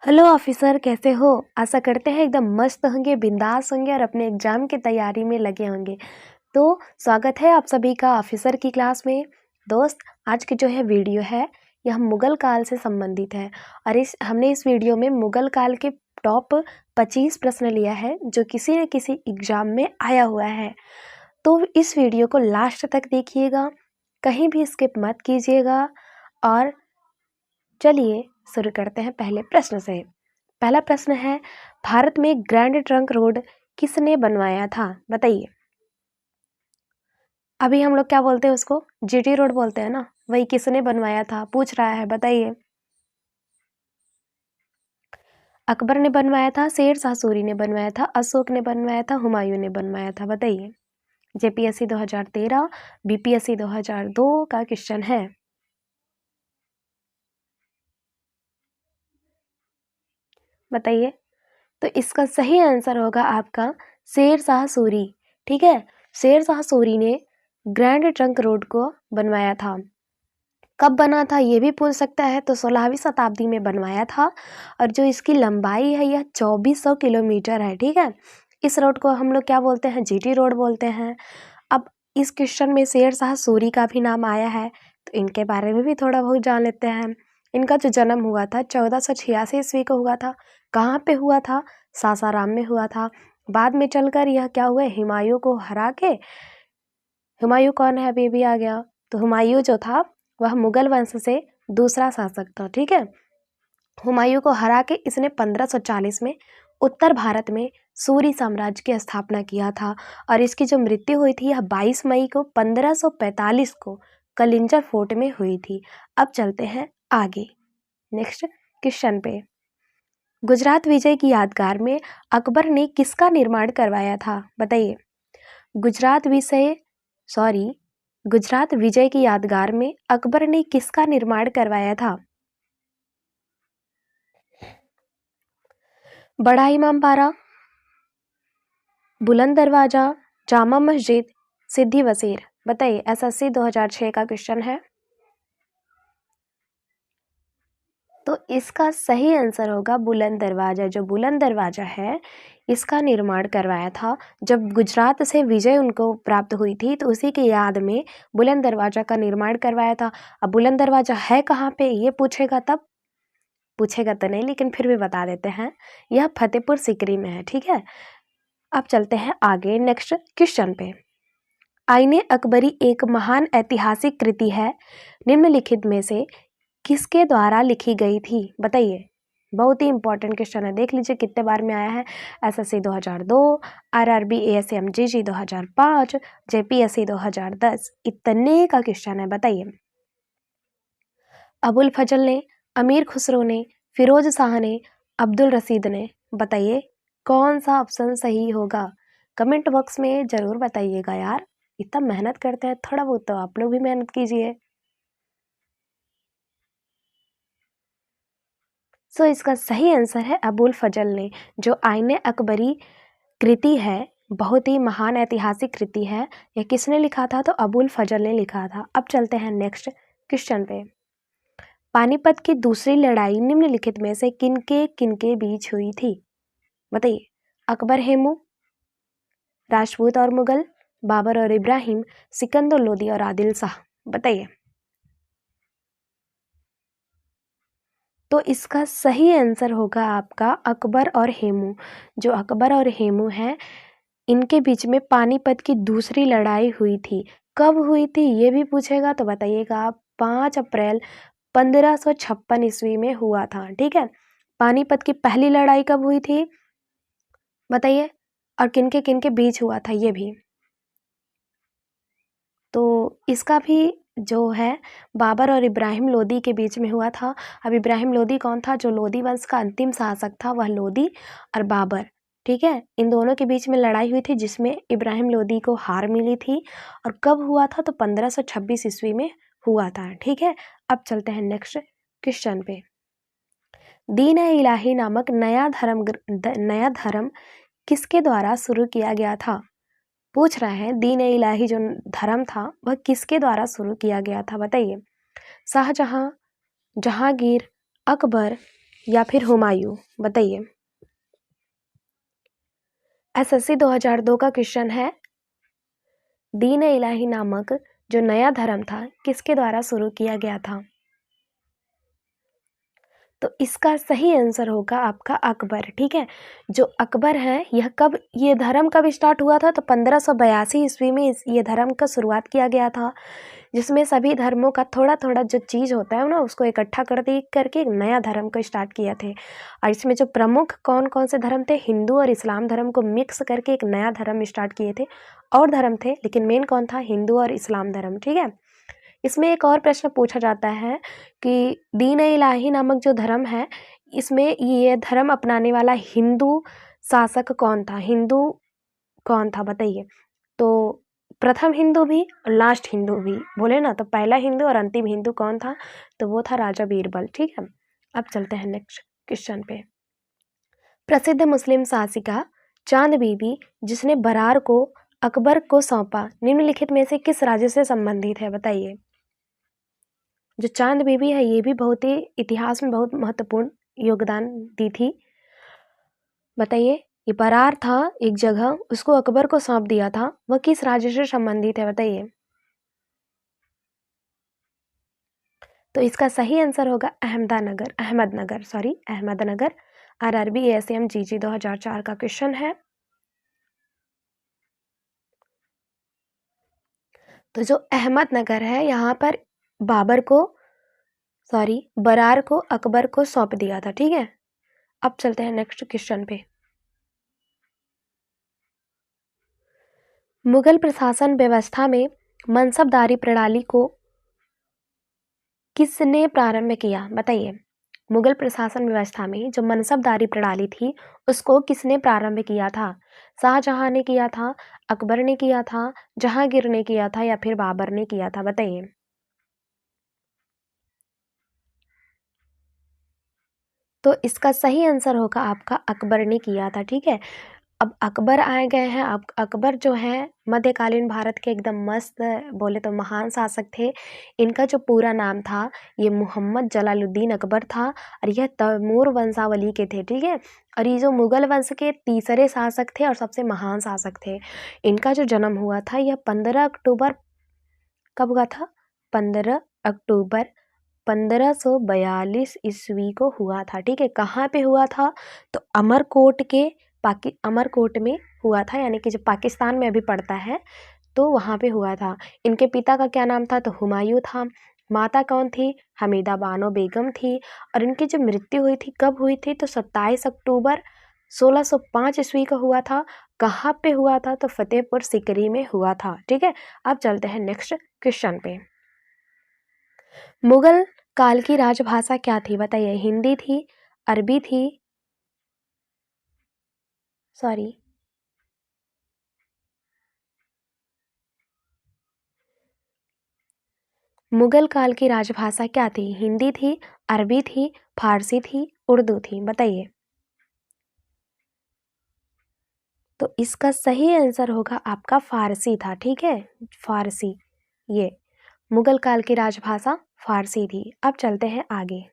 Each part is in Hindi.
हेलो ऑफिसर, कैसे हो? आशा करते हैं एकदम मस्त होंगे, बिंदास होंगे और अपने एग्जाम की तैयारी में लगे होंगे। तो स्वागत है आप सभी का ऑफिसर की क्लास में। दोस्त, आज की जो है वीडियो है यह मुगल काल से संबंधित है और हमने इस वीडियो में मुगल काल के टॉप 25 प्रश्न लिया है जो किसी न किसी एग्जाम में आया हुआ है। तो इस वीडियो को लास्ट तक देखिएगा, कहीं भी स्किप मत कीजिएगा। और चलिए शुरू करते हैं पहले प्रश्न से। पहला प्रश्न है, भारत में ग्रैंड ट्रंक रोड किसने बनवाया था? बताइए। अभी हम लोग क्या बोलते हैं उसको? जीटी रोड बोलते हैं ना, वही किसने बनवाया था पूछ रहा है, बताइए। अकबर ने बनवाया था, शेर शाह सूरी ने बनवाया था, अशोक ने बनवाया था, हुमायूं ने बनवाया था? बताइए। जेपीएससी 2013, बीपीएससी 2002 का क्वेश्चन है। बताइए। तो इसका सही आंसर होगा आपका शेर शाह सूरी। ठीक है, शेर शाह सूरी ने ग्रैंड ट्रंक रोड को बनवाया था। कब बना था ये भी पूछ सकता है, तो 16वीं शताब्दी में बनवाया था और जो इसकी लंबाई है यह 2400 किलोमीटर है। ठीक है, इस रोड को हम लोग क्या बोलते हैं? जीटी रोड बोलते हैं। अब इस क्वेश्चन में शेर शाह सूरी का भी नाम आया है, तो इनके बारे में भी थोड़ा बहुत जान लेते हैं। इनका जो जन्म हुआ था 1486 ईस्वी को हुआ था। कहाँ पे हुआ था? सासाराम में हुआ था। बाद में चलकर यह क्या हुए, हुमायूं को हरा के, हुमायूं कौन है अभी भी आ गया, तो हुमायूं जो था वह मुगल वंश से दूसरा शासक था। ठीक है, हुमायूं को हरा के इसने 1540 में उत्तर भारत में सूरी साम्राज्य की स्थापना किया था और इसकी जो मृत्यु हुई थी यह 22 मई को 1545 को कलिंजर फोर्ट में हुई थी। अब चलते हैं आगे नेक्स्ट क्वेश्चन पे। गुजरात विजय की यादगार में अकबर ने किसका निर्माण करवाया था? बताइए। गुजरात विजय गुजरात विजय की यादगार में अकबर ने किसका निर्माण करवाया था? बड़ा इमामबाड़ा, बुलंद दरवाजा, जामा मस्जिद, सिद्धि वजीर? बताइए। एसएससी 2006 का क्वेश्चन है। तो इसका सही आंसर होगा बुलंद दरवाजा। जो बुलंद दरवाजा है इसका निर्माण करवाया था जब गुजरात से विजय उनको प्राप्त हुई थी, तो उसी की याद में बुलंद दरवाजा का निर्माण करवाया था। अब बुलंद दरवाजा है कहाँ पे ये पूछेगा, तब पूछेगा तो नहीं, लेकिन फिर भी बता देते हैं, यह फतेहपुर सीकरी में है। ठीक है, अब चलते हैं आगे नेक्स्ट क्वेश्चन पे। आईने अकबरी एक महान ऐतिहासिक कृति है, निम्नलिखित में से किसके द्वारा लिखी गई थी? बताइए। बहुत ही इंपॉर्टेंट क्वेश्चन है, देख लीजिए कितने बार में आया है। एसएससी 2002, आरआरबी एएसएम जीजी 2005, जेपीएससी 2010, इतने का क्वेश्चन है। बताइए। अबुल फजल ने, अमीर खुसरो ने, फिरोज शाह ने, अब्दुल रशीद ने? बताइए कौन सा ऑप्शन सही होगा? कमेंट बॉक्स में जरूर बताइएगा यार, इतना मेहनत करते हैं, थोड़ा बहुत तो आप लोग भी मेहनत कीजिए। सो इसका सही आंसर है अबुल फजल ने। जो आईने अकबरी कृति है, बहुत ही महान ऐतिहासिक कृति है, यह किसने लिखा था? तो अबुल फजल ने लिखा था। अब चलते हैं नेक्स्ट क्वेश्चन पे। पानीपत की दूसरी लड़ाई निम्नलिखित में से किनके बीच हुई थी? बताइए। अकबर हेमू, राजपूत और मुगल, बाबर और इब्राहिम, सिकंदर लोदी और आदिल शाह? बताइए। तो इसका सही आंसर होगा आपका अकबर और हेमू। जो अकबर और हेमू हैं इनके बीच में पानीपत की दूसरी लड़ाई हुई थी। कब हुई थी ये भी पूछेगा, तो बताइएगा आप। 5 अप्रैल 1556 ईस्वी में हुआ था। ठीक है, पानीपत की पहली लड़ाई कब हुई थी बताइए, और किनके बीच हुआ था ये भी। तो इसका भी जो है बाबर और इब्राहिम लोदी के बीच में हुआ था। अब इब्राहिम लोदी कौन था? जो लोदी वंश का अंतिम शासक था वह लोदी और बाबर। ठीक है, इन दोनों के बीच में लड़ाई हुई थी जिसमें इब्राहिम लोदी को हार मिली थी। और कब हुआ था? तो 1526 ईस्वी में हुआ था। ठीक है, अब चलते हैं नेक्स्ट क्वेश्चन पे। दीन ए इलाही नामक नया धर्म किसके द्वारा शुरू किया गया था? पूछ रहे हैं दीन ए इलाही जो धर्म था वह किसके द्वारा शुरू किया गया था? बताइए। शाहजहां, जहांगीर, अकबर, या फिर हुमायूं? बताइए। एसएससी 2002 का क्वेश्चन है, दीन ए इलाही नामक जो नया धर्म था किसके द्वारा शुरू किया गया था? तो इसका सही आंसर होगा आपका अकबर। ठीक है, जो अकबर है ये धर्म कब स्टार्ट हुआ था? तो 1582 ईस्वी में ये धर्म का शुरुआत किया गया था, जिसमें सभी धर्मों का थोड़ा थोड़ा जो चीज़ होता है ना उसको इकट्ठा करके एक नया धर्म को स्टार्ट किया थे। और इसमें जो प्रमुख कौन कौन से धर्म थे, हिंदू और इस्लाम धर्म को मिक्स करके एक नया धर्म स्टार्ट किए थे। और धर्म थे लेकिन मेन कौन था? हिंदू और इस्लाम धर्म। ठीक है, इसमें एक और प्रश्न पूछा जाता है कि दीन ए इलाही नामक जो धर्म है, इसमें ये धर्म अपनाने वाला हिंदू शासक कौन था? हिंदू कौन था बताइए। तो प्रथम हिंदू भी और लास्ट हिंदू भी बोले ना, तो पहला हिंदू और अंतिम हिंदू कौन था? तो वो था राजा बीरबल। ठीक है, अब चलते हैं नेक्स्ट क्वेश्चन पे। प्रसिद्ध मुस्लिम शासिका चांद बीबी जिसने बरार को अकबर को सौंपा, निम्नलिखित में से किस राज्य से संबंधित है? बताइए। जो चांद बीबी है ये भी बहुत ही इतिहास में बहुत महत्वपूर्ण योगदान दी थी। बताइए, ये बरार था एक जगह, उसको अकबर को सौंप दिया था, वह किस राज्य से संबंधित है? बताइए। तो इसका सही आंसर होगा अहमदनगर। आरआरबी एएसएम जीजी 2004 का क्वेश्चन है। तो जो अहमदनगर है यहाँ पर बरार को अकबर को सौंप दिया था। ठीक है, अब चलते हैं नेक्स्ट क्वेश्चन पे। मुगल प्रशासन व्यवस्था में मनसबदारी प्रणाली को किसने प्रारंभ किया? बताइए। मुगल प्रशासन व्यवस्था में जो मनसबदारी प्रणाली थी उसको किसने प्रारंभ किया था? शाहजहां ने किया था, अकबर ने किया था, जहांगीर ने किया था या फिर बाबर ने किया था? बताइए। तो इसका सही आंसर होगा आपका अकबर ने किया था। ठीक है, अब अकबर आए गए हैं। अब अकबर जो है मध्यकालीन भारत के एकदम मस्त बोले तो महान शासक थे। इनका जो पूरा नाम था ये मोहम्मद जलालुद्दीन अकबर था और यह तैमूर वंशावली के थे। ठीक है, और ये जो मुगल वंश के तीसरे शासक थे और सबसे महान शासक थे। इनका जो जन्म हुआ था यह 15 अक्टूबर कब हुआ था? 15 अक्टूबर 1542 ईस्वी को हुआ था। ठीक है, कहाँ पे हुआ था? तो अमरकोट में हुआ था, यानी कि जो पाकिस्तान में अभी पड़ता है तो वहाँ पे हुआ था। इनके पिता का क्या नाम था? तो हुमायूं था। माता कौन थी? हमीदा बानो बेगम थी। और इनकी जो मृत्यु हुई थी कब हुई थी? तो 27 अक्टूबर 1605 ईस्वी को हुआ था। कहाँ पे हुआ था? तो फतेहपुर सीकरी में हुआ था। ठीक है, अब चलते हैं नेक्स्ट क्वेश्चन पे। मुगल काल की राजभाषा क्या थी? बताइए। हिंदी थी, अरबी थी, मुगल काल की राजभाषा क्या थी? हिंदी थी, अरबी थी, फारसी थी, उर्दू थी? बताइए। तो इसका सही आंसर होगा आपका फारसी था। ठीक है, फारसी, ये मुगल काल की राजभाषा फारसी थी। अब चलते हैं आगे।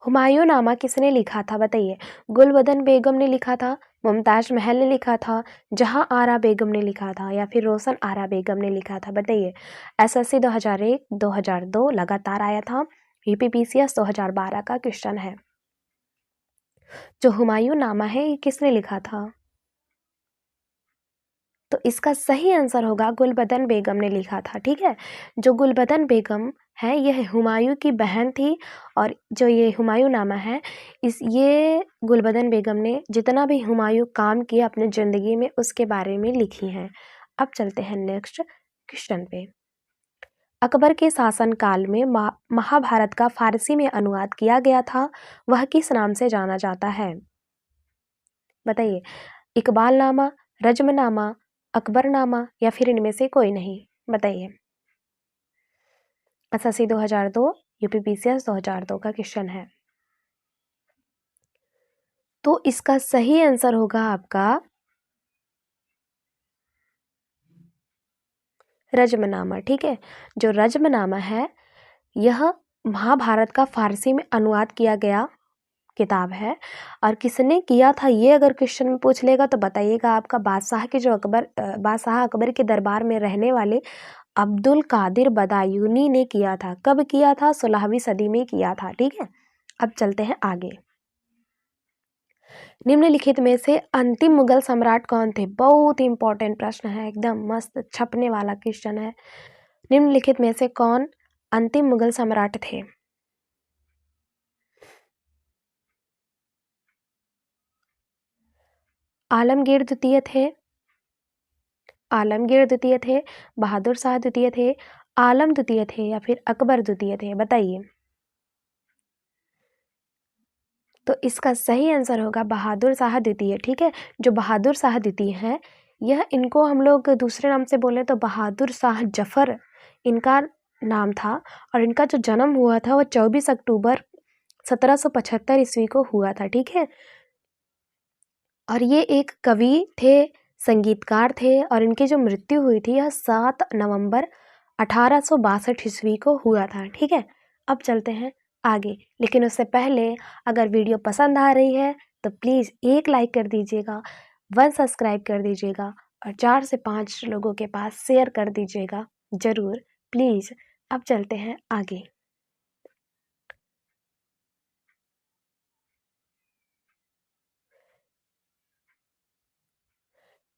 हुमायूं नामा किसने लिखा था? बताइए। गुलबदन बेगम ने लिखा था, मुमताज महल ने लिखा था, जहां आरा बेगम ने लिखा था या फिर रोशन आरा बेगम ने लिखा था? बताइए। एसएससी 2001 2002 लगातार आया था। यूपीपीसीएस 2012 का क्वेश्चन है। जो हुमायूं नामा है ये किसने लिखा था? तो इसका सही आंसर होगा गुलबदन बेगम ने लिखा था। ठीक है, जो गुलबदन बेगम है यह हुमायूं की बहन थी और जो ये हुमायूं नामा है ये गुलबदन बेगम ने जितना भी हुमायूं काम किया अपने ज़िंदगी में उसके बारे में लिखी हैं। अब चलते हैं नेक्स्ट क्वेश्चन पे। अकबर के शासनकाल में महाभारत का फारसी में अनुवाद किया गया था, वह किस नाम से जाना जाता है? बताइए। इकबालनामा, रज्मनामा, अकबरनामा या फिर इनमें से कोई नहीं? बताइए। एसएससी 2002 यूपीपीसीएस 2002 का क्वेश्चन है। तो इसका सही आंसर होगा आपका रज्मनामा। ठीक है, जो रज्मनामा है यह महाभारत का फारसी में अनुवाद किया गया किताब है। और किसने किया था ये अगर क्वेश्चन में पूछ लेगा तो बताइएगा आपका बादशाह के जो बादशाह अकबर के दरबार में रहने वाले अब्दुल कादिर बदायूनी ने किया था। कब किया था? 16वीं सदी में किया था। ठीक है, अब चलते हैं आगे। निम्नलिखित में से अंतिम मुगल सम्राट कौन थे? बहुत इंपॉर्टेंट प्रश्न है, एकदम मस्त छपने वाला क्वेश्चन है। निम्नलिखित में से कौन अंतिम मुगल सम्राट थे? आलमगीर द्वितीय थे, आलमगीर द्वितीय थे, बहादुर शाह द्वितीय थे, आलम द्वितीय थे या फिर अकबर द्वितीय थे? बताइए। तो इसका सही आंसर होगा बहादुर शाह द्वितीय। ठीक है, जो बहादुर शाह द्वितीय हैं, यह इनको हम लोग दूसरे नाम से बोले तो बहादुर शाह जफर इनका नाम था। और इनका जो जन्म हुआ था वो 24 अक्टूबर 1775 ईस्वी को हुआ था। ठीक है, और ये एक कवि थे, संगीतकार थे, और इनकी जो मृत्यु हुई थी यह 7 नवंबर 1862 ईस्वी को हुआ था। ठीक है, अब चलते हैं आगे, लेकिन उससे पहले अगर वीडियो पसंद आ रही है तो प्लीज़ एक लाइक कर दीजिएगा, 1 सब्सक्राइब कर दीजिएगा और 4 से 5 लोगों के पास शेयर कर दीजिएगा ज़रूर, प्लीज़। अब चलते हैं आगे।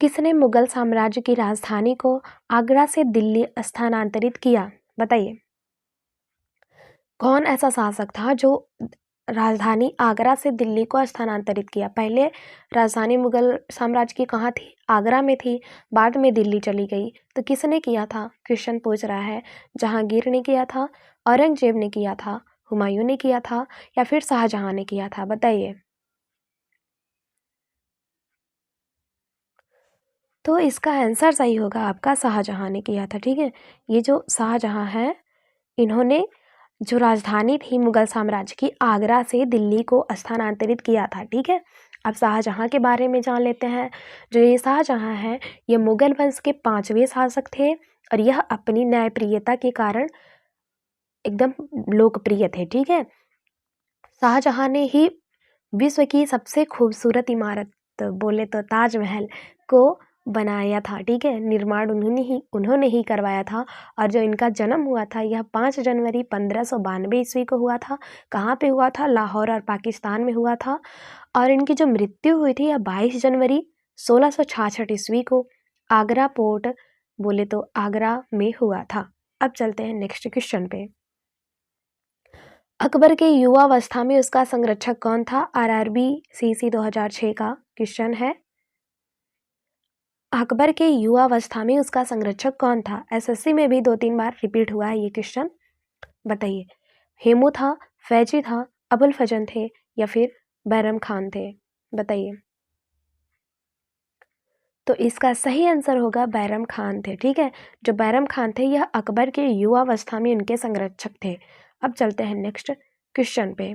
किसने मुगल साम्राज्य की राजधानी को आगरा से दिल्ली स्थानांतरित किया? बताइए। कौन ऐसा शासक था जो राजधानी आगरा से दिल्ली को स्थानांतरित किया? पहले राजधानी मुगल साम्राज्य की कहाँ थी? आगरा में थी, बाद में दिल्ली चली गई। तो किसने किया था? क्वेश्चन पूछ रहा है। जहांगीर ने किया था, औरंगजेब ने किया था, हुमायूं ने किया था या फिर शाहजहां ने किया था? बताइए। तो इसका आंसर सही होगा आपका शाहजहां ने किया था। ठीक है, ये जो शाहजहां है इन्होंने जो राजधानी थी मुगल साम्राज्य की आगरा से दिल्ली को स्थानांतरित किया था। ठीक है, अब शाहजहां के बारे में जान लेते हैं। जो ये शाहजहां है ये मुगल वंश के 5वें शासक थे और यह अपनी न्यायप्रियता के कारण एकदम लोकप्रिय थे। ठीक है, शाहजहां ने ही विश्व की सबसे खूबसूरत इमारत बोले तो ताजमहल को बनाया था। ठीक है, निर्माण उन्होंने ही करवाया था। और जो इनका जन्म हुआ था यह 5 जनवरी 1592 ईस्वी को हुआ था। कहाँ पे हुआ था? लाहौर और पाकिस्तान में हुआ था। और इनकी जो मृत्यु हुई थी यह 22 जनवरी 1666 ईस्वी को आगरा पोर्ट बोले तो आगरा में हुआ था। अब चलते हैं नेक्स्ट क्वेश्चन पे। अकबर के युवावस्था में उसका संरक्षक कौन था? आरआरबी सीसी 2006 का क्वेश्चन है। अकबर के युवावस्था में उसका संरक्षक कौन था? एसएससी में भी 2-3 बार रिपीट हुआ है ये क्वेश्चन। बताइए। हेमू था, फैजी था, अबुल फजल थे या फिर बैरम खान थे? बताइए। तो इसका सही आंसर होगा बैरम खान थे। ठीक है, जो बैरम खान थे यह अकबर के युवावस्था में उनके संरक्षक थे। अब चलते हैं नेक्स्ट क्वेश्चन पे।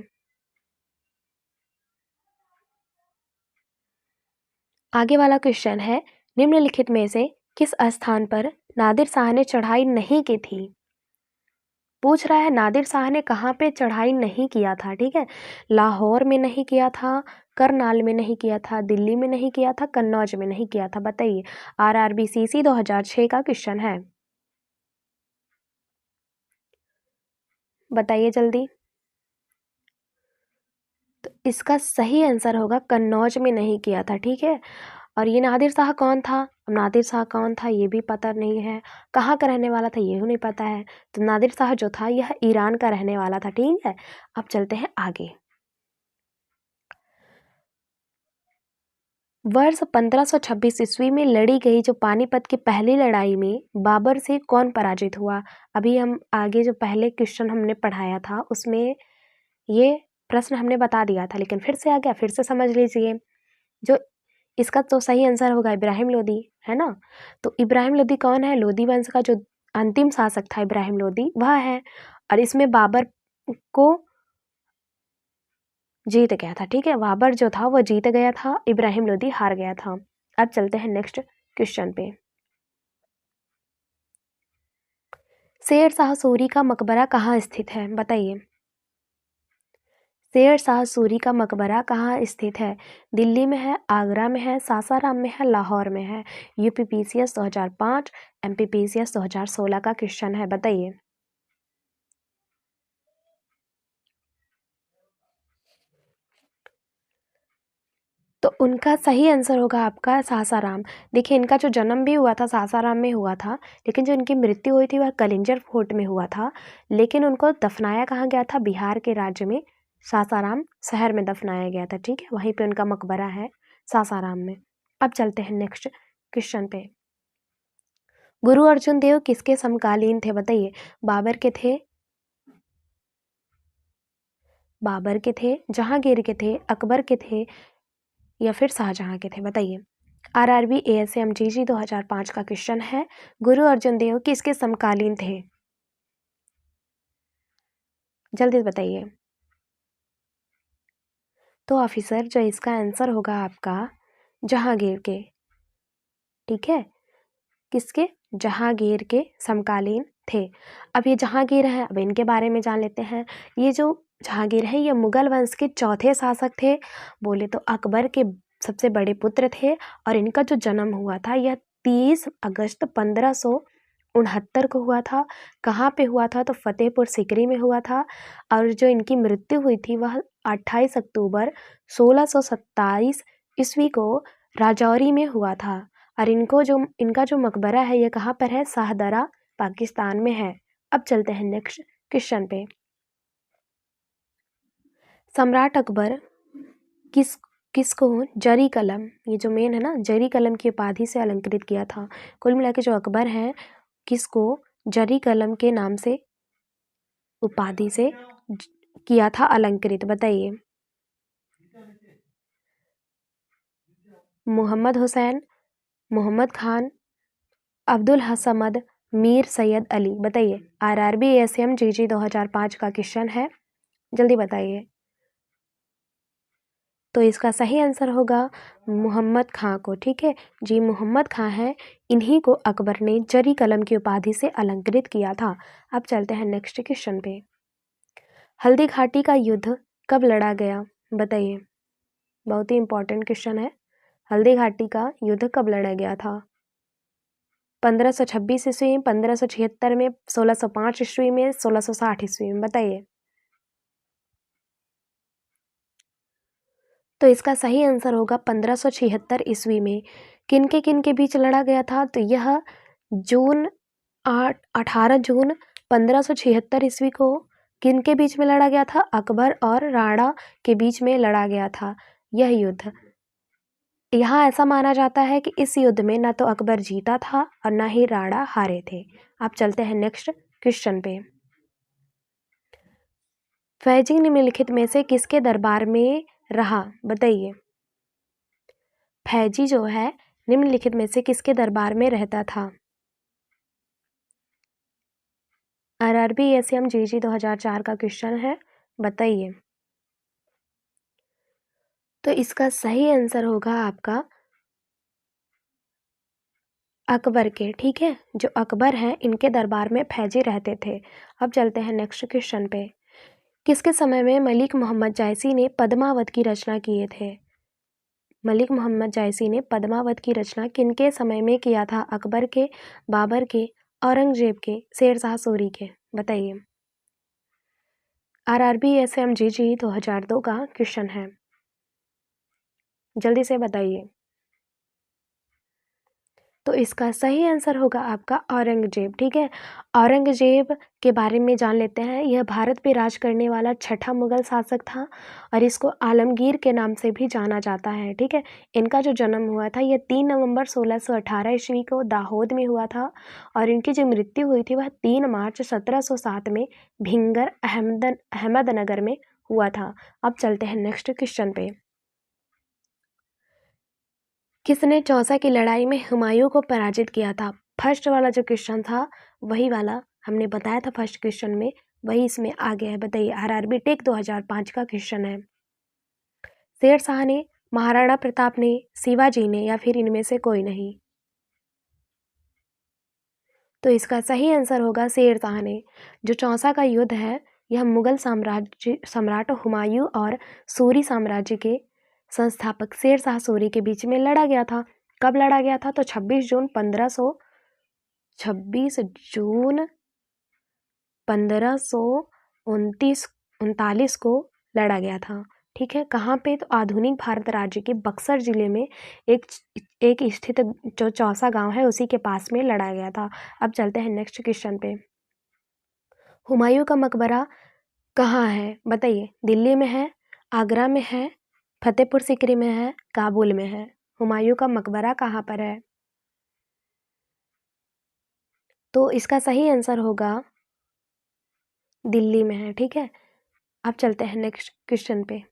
आगे वाला क्वेश्चन है, निम्नलिखित में से किस स्थान पर नादिर शाह ने चढ़ाई नहीं की थी? पूछ रहा है नादिर शाह ने कहाँ पे चढ़ाई नहीं किया था। ठीक है, लाहौर में नहीं किया था, करनाल में नहीं किया था, दिल्ली में नहीं किया था, कन्नौज में नहीं किया था? बताइए। आरआरबी सीसी 2006 का क्वेश्चन है, बताइए जल्दी। तो इसका सही आंसर होगा कन्नौज में नहीं किया था। ठीक है, और ये नादिर शाह कौन था? अब नादिर शाह कौन था ये भी पता नहीं है, कहाँ का रहने वाला था ये भी नहीं पता है। तो नादिर शाह जो था यह ईरान का रहने वाला था। ठीक है, अब चलते हैं आगे। वर्ष 1526 ईस्वी में लड़ी गई जो पानीपत की पहली लड़ाई में बाबर से कौन पराजित हुआ? अभी हम आगे जो पहले क्वेश्चन हमने पढ़ाया था उसमें ये प्रश्न हमने बता दिया था, लेकिन फिर से आ गया, फिर से समझ लीजिए। जो इसका तो सही आंसर होगा इब्राहिम लोदी, है ना? तो इब्राहिम लोदी कौन है? लोदी वंश का जो अंतिम शासक था इब्राहिम लोदी वह है, और इसमें बाबर को जीत गया था। ठीक है, बाबर जो था वो जीत गया था, इब्राहिम लोदी हार गया था। अब चलते हैं नेक्स्ट क्वेश्चन पे। शेर शाह सूरी का मकबरा कहाँ स्थित है? बताइए। शेर शाह सूरी का मकबरा कहाँ स्थित है? दिल्ली में है, आगरा में है, सासाराम में है, लाहौर में है। यूपीपीसीएस 2005, एमपीपीसीएस 2016 का क्वेश्चन है, बताइए। तो उनका सही आंसर होगा आपका सासाराम। देखिए, इनका जो जन्म भी हुआ था सासाराम में हुआ था, लेकिन जो इनकी मृत्यु हुई थी वह कलिंजर फोर्ट में हुआ था। लेकिन उनको दफनाया कहाँ गया था? बिहार के राज्य में सासाराम शहर में दफनाया गया था, ठीक है। वहीं पे उनका मकबरा है सासाराम में। अब चलते हैं नेक्स्ट क्वेश्चन पे। गुरु अर्जुन देव किसके समकालीन थे? बताइए। बाबर के थे, जहांगीर के थे, अकबर के थे, या फिर शाहजहां के थे? बताइए। आरआरबी एएसएम जीजी 2005 का क्वेश्चन है, गुरु अर्जुन देव किसके समकालीन थे? जल्दी बताइए। तो ऑफिसर, जो इसका आंसर होगा आपका जहांगीर के, ठीक है। किसके? जहांगीर के समकालीन थे। अब ये जहांगीर है, अब इनके बारे में जान लेते हैं। ये जो जहांगीर है ये मुगल वंश के चौथे शासक थे। बोले तो अकबर के सबसे बड़े पुत्र थे। और इनका जो जन्म हुआ था यह 30 अगस्त 1569 को हुआ था। कहाँ पे हुआ था? तो फतेहपुर सीकरी में हुआ था। और जो इनकी मृत्यु हुई थी वह 28 अक्टूबर 1627 ईस्वी को राजौरी में हुआ था। और इनका जो मकबरा है ये कहाँ पर है? शाहदरा, पाकिस्तान में है। अब चलते हैं नेक्स्ट क्वेश्चन पे। सम्राट अकबर किसको जरी कलम, ये जो मेन है ना, जरी कलम की उपाधि से अलंकृत किया था? कुल मिला के जो अकबर है किसको जरी कलम के नाम से, उपाधि से किया था अलंकृत? बताइए। मोहम्मद हुसैन, मोहम्मद खान, अब्दुल हसमद, मीर सैयद अली? बताइए। आरआरबी एएसएम जीजी 2005 का क्वेश्चन है, जल्दी बताइए। तो इसका सही आंसर होगा मोहम्मद खां को, ठीक है जी। मोहम्मद खां है, इन्हीं को अकबर ने जरी कलम की उपाधि से अलंकृत किया था। अब चलते हैं नेक्स्ट क्वेश्चन पे। हल्दी घाटी का युद्ध कब लड़ा गया? बताइए। बहुत ही इंपॉर्टेंट क्वेश्चन है। हल्दी घाटी का युद्ध कब लड़ा गया था? 1526 ईस्वी में, 1576 में, 1605 ईस्वी में, 1660 ईस्वी में? बताइए। तो इसका सही आंसर होगा 1576 ईस्वी में। किन के बीच लड़ा गया था? तो यह 18 जून 1576 ईस्वी को किन के बीच में लड़ा गया था? अकबर और राणा के बीच में लड़ा गया था यह युद्ध। यहाँ ऐसा माना जाता है कि इस युद्ध में ना तो अकबर जीता था और ना ही राणा हारे थे। अब चलते हैं नेक्स्ट क्वेश्चन पे। फैजी निम्नलिखित में से किसके दरबार में रहा? बताइए। फैजी जो है निम्नलिखित में से किसके दरबार में रहता था? आरआरबी एएसएम जीजी 2004 का क्वेश्चन है, बताइए। तो इसका सही आंसर होगा आपका अकबर के, ठीक है। जो अकबर हैं इनके दरबार में फैजी रहते थे। अब चलते हैं नेक्स्ट क्वेश्चन पे। किसके समय में मलिक मोहम्मद जायसी ने पद्मावत की रचना किए थे? मलिक मोहम्मद जायसी ने पद्मावत की रचना किनके समय में किया था? अकबर के, बाबर के, औरंगजेब के, शेरशाह सूरी के? बताइए। आरआरबी एसएम जीजी 2002 का क्वेश्चन है, जल्दी से बताइए। तो इसका सही आंसर होगा आपका औरंगजेब, ठीक है। औरंगजेब के बारे में जान लेते हैं। यह भारत पे राज करने वाला छठा मुगल शासक था और इसको आलमगीर के नाम से भी जाना जाता है, ठीक है। इनका जो जन्म हुआ था यह 3 नवंबर 1618 ईस्वी को दाहोद में हुआ था और इनकी जो मृत्यु हुई थी वह 3 मार्च 1707 में भिंगर अहमदनगर में हुआ था। अब चलते हैं नेक्स्ट क्वेश्चन पे। किसने चौसा की लड़ाई में हुमायूं को पराजित किया था? फर्स्ट वाला जो क्वेश्चन था वही वाला हमने बताया था फर्स्ट क्वेश्चन में, वही इसमें आ गया है। बताइए। आरआरबी टेक 2005 का क्वेश्चन है। शेर शाह ने, महाराणा प्रताप ने, शिवाजी ने, या फिर इनमें से कोई नहीं? तो इसका सही आंसर होगा शेर शाह ने। जो चौसा का युद्ध है यह मुगल सम्राट हुमायूं और सूरी साम्राज्य के संस्थापक शेर शाह सूरी के बीच में लड़ा गया था। कब लड़ा गया था? तो 26 जून 1539 को लड़ा गया था। ठीक है, कहाँ पे? तो आधुनिक भारत राज्य के बक्सर जिले में एक स्थित जो चौसा गांव है उसी के पास में लड़ा गया था। अब चलते हैं नेक्स्ट क्वेश्चन पे। हुमायूं का मकबरा कहाँ है? बताइए। दिल्ली में है, आगरा में है, फतेहपुर सीकरी में है, काबुल में है। हुमायूं का मकबरा कहाँ पर है? तो इसका सही आंसर होगा दिल्ली में है। ठीक है, अब चलते हैं नेक्स्ट क्वेश्चन पे।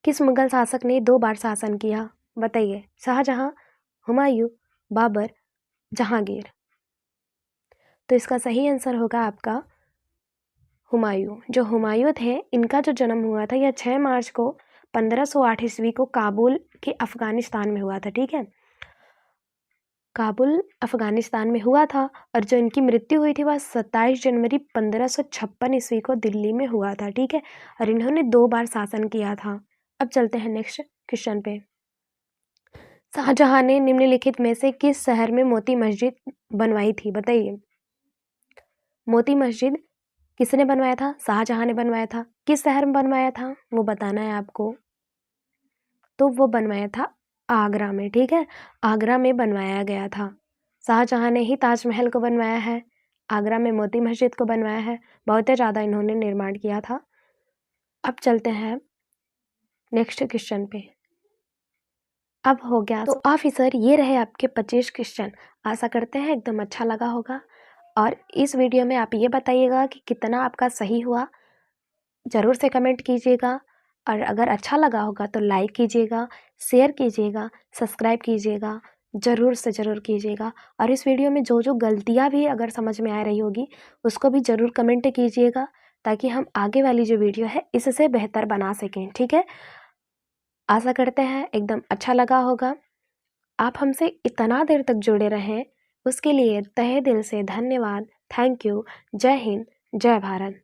किस मुगल शासक ने 2 बार शासन किया? बताइए। शाहजहां, हुमायूं, बाबर, जहांगीर। तो इसका सही आंसर होगा आपका हुमायूं। जो हुमायूं थे, इनका जो जन्म हुआ था यह 6 मार्च को 1508 ईस्वी को काबुल के अफगानिस्तान में हुआ था। ठीक है, काबुल अफगानिस्तान में हुआ था। और जो इनकी मृत्यु हुई थी वह 27 जनवरी 1556 ईस्वी को दिल्ली में हुआ था। ठीक है, और इन्होंने 2 बार शासन किया था। अब चलते हैं नेक्स्ट क्वेश्चन पे। शाहजहां ने निम्नलिखित में से किस शहर में मोती मस्जिद बनवाई थी? बताइए। मोती मस्जिद किसने बनवाया था? शाहजहां ने बनवाया था। किस शहर में बनवाया था वो बताना है आपको। तो वो बनवाया था आगरा में। ठीक है, आगरा में बनवाया गया था। शाहजहां ने ही ताजमहल को बनवाया है, आगरा में मोती मस्जिद को बनवाया है। बहुत ही ज़्यादा इन्होंने निर्माण किया था। अब चलते हैं नेक्स्ट क्वेश्चन पे। अब हो गया। तो ऑफिसर, ये रहे आपके 25 क्वेश्चन। आशा करते हैं एकदम अच्छा लगा होगा। और इस वीडियो में आप ये बताइएगा कि कितना आपका सही हुआ, ज़रूर से कमेंट कीजिएगा। और अगर अच्छा लगा होगा तो लाइक कीजिएगा, शेयर कीजिएगा, सब्सक्राइब कीजिएगा, ज़रूर से ज़रूर कीजिएगा। और इस वीडियो में जो जो गलतियाँ भी अगर समझ में आ रही होगी उसको भी ज़रूर कमेंट कीजिएगा, ताकि हम आगे वाली जो वीडियो है इससे बेहतर बना सकें। ठीक है, आशा करते हैं एकदम अच्छा लगा होगा। आप हमसे इतना देर तक जुड़े रहें उसके लिए तहे दिल से धन्यवाद। Thank you. जय हिंद, जय भारत।